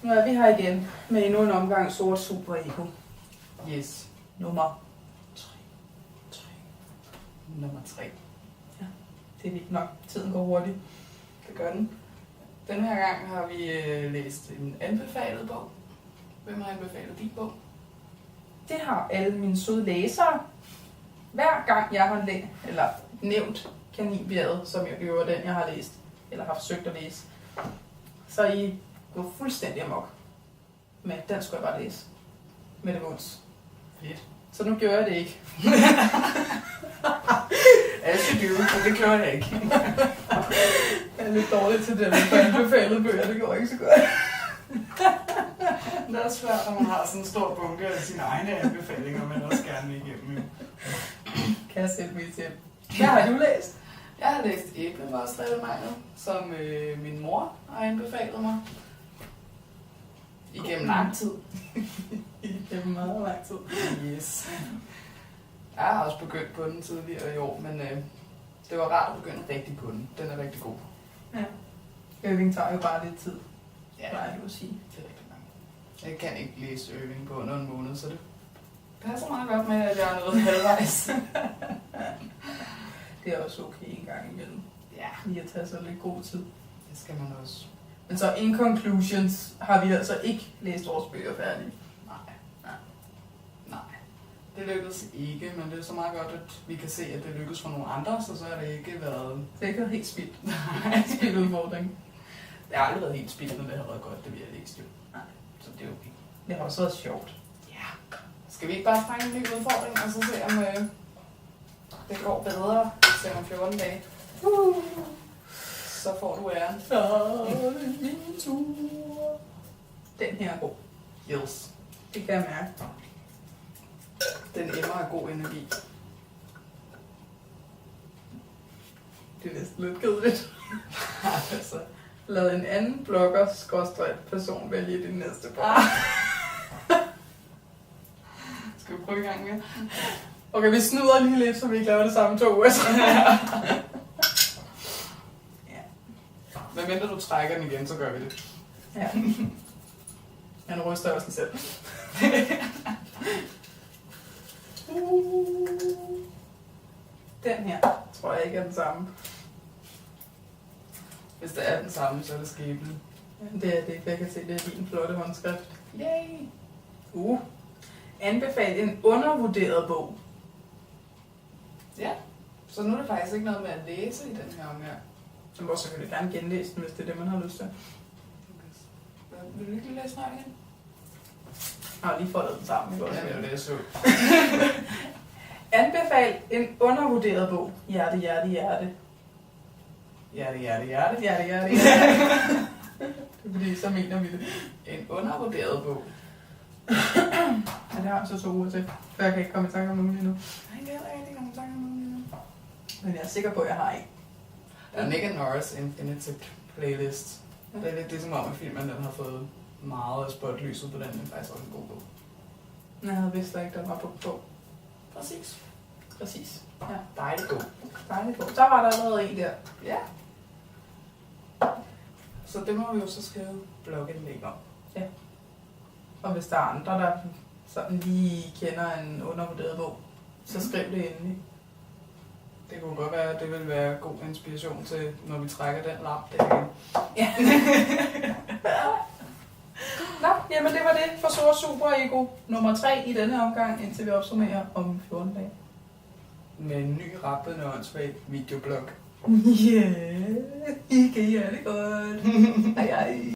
Nu er vi her igen med endnu en omgang sort super ego. Yes. Nummer 3. Nummer 3. Ja, det er vildt nok. Tiden går hurtigt. Det gør den. Den her gang har vi læst en anbefalet bog. Hvem har anbefalet din bog? Det har alle mine søde læsere. Hver gang jeg har nævnt Kaninbjerget, som jeg gjorde den, jeg har læst, eller har forsøgt at læse, så er I gået fuldstændig amok. Men den skulle jeg bare læse. Med det vunds. Fedt. Så nu gjorde jeg det ikke. As you do, for det gjorde jeg ikke. Jeg er lidt dårlig til det med anbefalede bøger, det går ikke så godt. Det er svært, når man har sådan en stor bunke af sine egne anbefalinger, men også gerne vil igennem. Jo. Kan jeg sætte mig til? Hvad har du læst? Jeg har læst Æblemos-Revemejlet, som min mor har anbefalet mig. Igennem lang tid. Igennem meget lang tid. Yes. Jeg har også begyndt på den tidligere i år, men det var rart at begynde rigtig på den. Den er rigtig god. Ja. Øving tager jo bare lidt tid, Ja, plejer du at sige. det er rigtig langt. Jeg kan ikke læse øving på under en måned, så det passer meget godt med, at jeg er noget halvvejs. Det er også okay en gang imellem. Ja, Lige at tage sig lidt god tid. det skal man også. Men så in conclusions har vi altså ikke læst vores bøger færdige. Nej. Det lykkedes ikke, men det er så meget godt, at vi kan se, at det lykkedes for nogle andre, så har det ikke været... Det er ikke helt spildt. Spildt udfordring. Det har aldrig været helt spildt, men det har været godt, det vi har læst jo. Nej. Så det er okay. Det har også været sjovt. Ja. Skal vi ikke bare fange en ny udfordring, og så se om det går bedre til om 14 dage? Så får du æren. Så er det min tur. Den her er god. Yes. Det kan jeg mærke. Den emmer af god energi. Det er næsten lidt kedeligt. Altså. Lad en anden blogger/person vælge din næste bog. Skal vi prøve i gang med? Okay, vi snyder lige lidt, så vi ikke laver det samme 2 uger. Ja. Men mindre du trækker den igen, så gør vi det. Ja. Men ryster også lige selv. Den her tror jeg ikke er den samme. Hvis det er den samme, så er det skæbnen. Det er det, jeg kan se, det er din flotte håndskrift. Yay! Anbefal en undervurderet bog. Ja, så nu er det faktisk ikke noget med at læse i den her omgang. Så må selvfølgelig gerne genlæse den, hvis det er det, man har lyst til. Vil du ikke lige læse snart igen? Jeg har lige foldet den sammen. Ikke? Ja, det er det, jeg så. Anbefal en undervurderet bog. Hjerte, hjerte, hjerte. Hjerte. Hjerte, hjerte, hjerte. Det er fordi, så mener vi det. En undervurderet bog. Ja, det har jeg så 2 uger til. For jeg kan ikke komme i tanke om nogen lige nu. Nej, det er ikke nogen tanker nu. Men jeg er sikker på, at jeg har en. Der er Nick Norris Infinitive Playlist. Det er lidt det, som om, at filmen den har fået meget af spotlyset på den, men faktisk også en god bog. Jeg havde vidst ikke, der var på. Præcis. Præcis. Ja, Dejligt god. dejligt bog. Der var der allerede en der. Ja. Så det må vi jo så skrive blogindlæg om. Og hvis der er andre, der sådan lige kender en undervurderet bog, så skriv det endelig. Det kunne godt være, at det ville være god inspiration til, når vi trækker den lap der igen. Ja. Nå, jamen det var det for Sort Super Ego nummer 3 i denne omgang, indtil vi opsummerer om 14 dage. Med en ny rappende åndssvag videoblog. Yeah, I kan det godt. Hej hej.